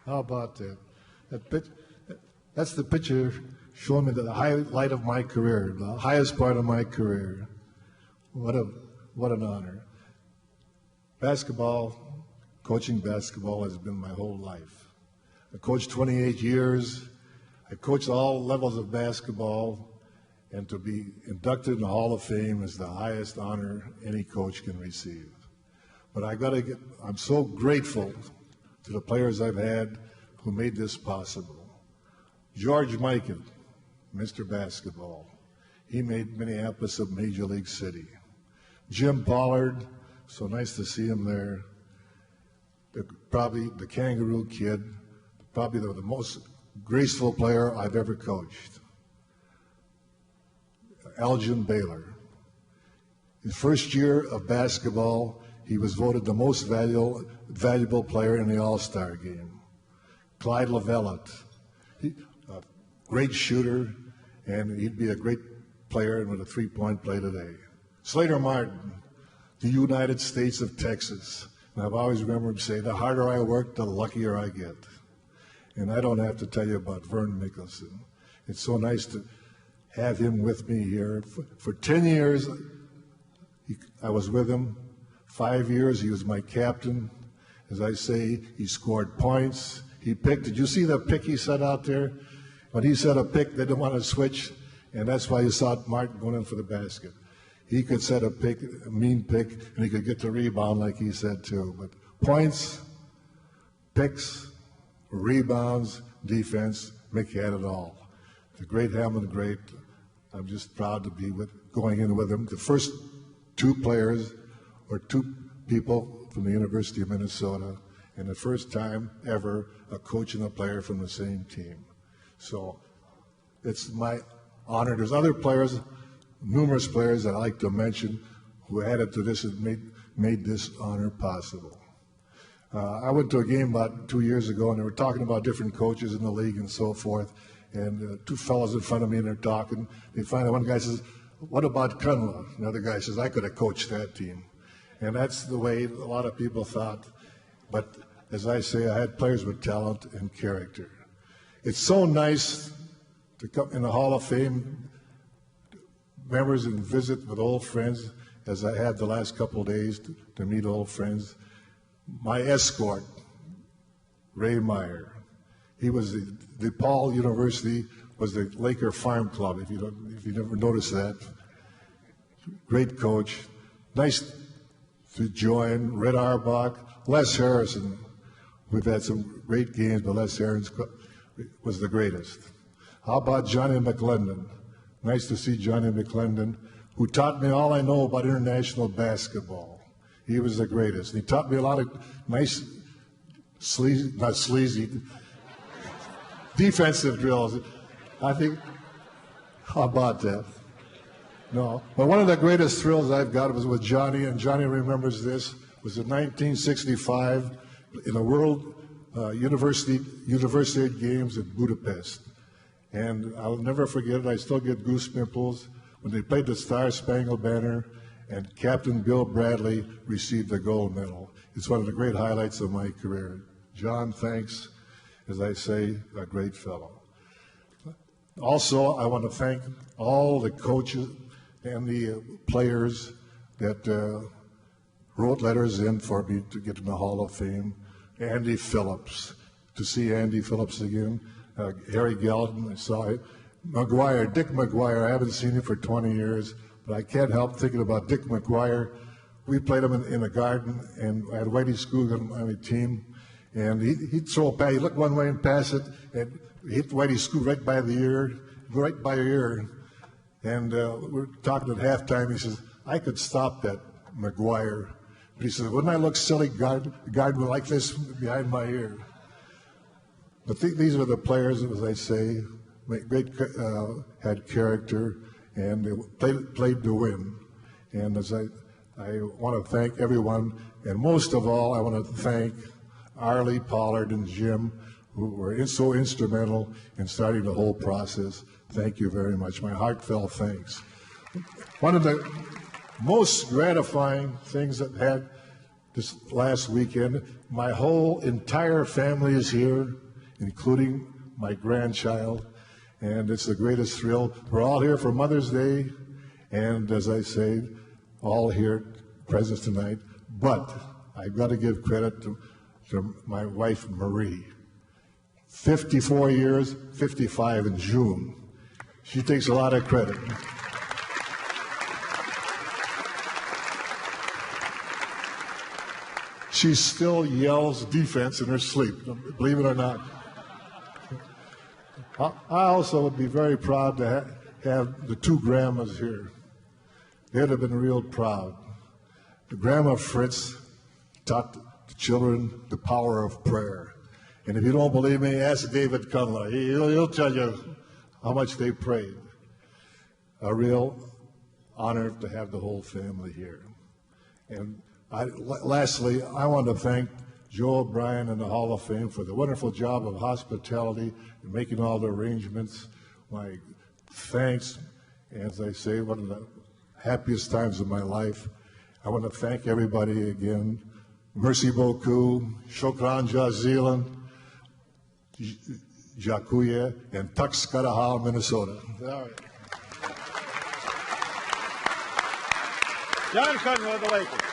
How about that? That's the picture showing me the highlight of my career, the highest part of my career. What an honor. Basketball, coaching basketball has been my whole life. I coached 28 years. I coached all levels of basketball, and to be inducted in the Hall of Fame is the highest honor any coach can receive. But I'm so grateful to the players I've had who made this possible. George Mikan, Mr. Basketball. He made Minneapolis a Major League city. Jim Pollard, so nice to see him there. Probably the Kangaroo Kid, probably the most graceful player I've ever coached. Elgin Baylor. His first year of basketball, he was voted the most valuable player in the All-Star game. Clyde Lovellette, a great shooter, and he'd be a great player with a three-point play today. Slater Martin, the United States of Texas. And I've always remembered him saying, the harder I work, the luckier I get. And I don't have to tell you about Vern Mickelson. It's so nice to have him with me here. For 10 years, I was with him. 5 years, he was my captain. As I say, he scored points. He picked. Did you see the pick he set out there? When he set a pick, they didn't want to switch, and that's why you saw Martin going in for the basket. He could set a pick, a mean pick, and he could get the rebound like he said too. But points, picks, rebounds, defense, Mick had it all. The great Hammond great. I'm just proud to be going in with him. The first two players or two people from the University of Minnesota, and the first time ever a coach and a player from the same team. So it's my honor. There's other players, numerous players that I like to mention who added to this and made this honor possible. I went to a game about 2 years ago, and they were talking about different coaches in the league and so forth. And two fellows in front of me, and they're talking. They finally, one guy says, "What about Kundla?" Another guy says, "I could have coached that team." And that's the way a lot of people thought. But as I say, I had players with talent and character. It's so nice to come in the Hall of Fame, members, and visit with old friends, as I had the last couple of days to meet old friends. My escort, Ray Meyer, he was the DePaul University was the Laker Farm Club. If you never noticed that, great coach, nice to join. Red Auerbach, Les Harrison. We've had some great games, but Les Harrison was the greatest. How about Johnny McClendon? Nice to see Johnny McClendon, who taught me all I know about international basketball. He was the greatest. He taught me a lot of nice, not sleazy, defensive drills. I think, how about that? No. But one of the greatest thrills I've got was with Johnny, and Johnny remembers this, was in 1965 in the World University Games in Budapest. And I'll never forget it. I still get goose pimples when they played the Star Spangled Banner and Captain Bill Bradley received the gold medal. It's one of the great highlights of my career. John, thanks. As I say, a great fellow. Also, I want to thank all the coaches and the players that wrote letters in for me to get in the Hall of Fame. Andy Phillips, to see Andy Phillips again. Harry Gelton, I saw it. McGwire, Dick McGwire, I haven't seen him for 20 years, but I can't help thinking about Dick McGwire. We played him in the Garden, and I had Whitey Skoog on my team, and he'd throw a pass, he'd look one way and pass it, and hit Whitey Skoog right by the ear, right by your ear. And we're talking at halftime, he says, "I could stop that, McGwire." But he says, "Wouldn't I look silly, guard like this behind my ear?" But these are the players, as I say, had character, and they played to win. And as I want to thank everyone, and most of all, I want to thank Arlie, Pollard, and Jim, who were so instrumental in starting the whole process. Thank you very much. My heartfelt thanks. One of the most gratifying things that had this last weekend My whole entire family is here, including my grandchild, and it's the greatest thrill. We're all here for Mother's Day, and as I say, all here present tonight. But I've got to give credit to my wife, Marie. 54 years, 55 in June. She takes a lot of credit. She still yells defense in her sleep, believe it or not. I also would be very proud to have the two grandmas here. They'd have been real proud. The Grandma Fritz taught the children the power of prayer. And if you don't believe me, ask David Kundla. He'll tell you how much they prayed. A real honor to have the whole family here. And lastly, I want to thank Joe O'Brien and the Hall of Fame for the wonderful job of hospitality and making all the arrangements. My thanks, as I say, one of the happiest times of my life. I want to thank everybody again. Merci beaucoup, Shokran Jazilan, Jakuya, and Tuxcaraha, Minnesota. All right. John Kundla, the Lakers.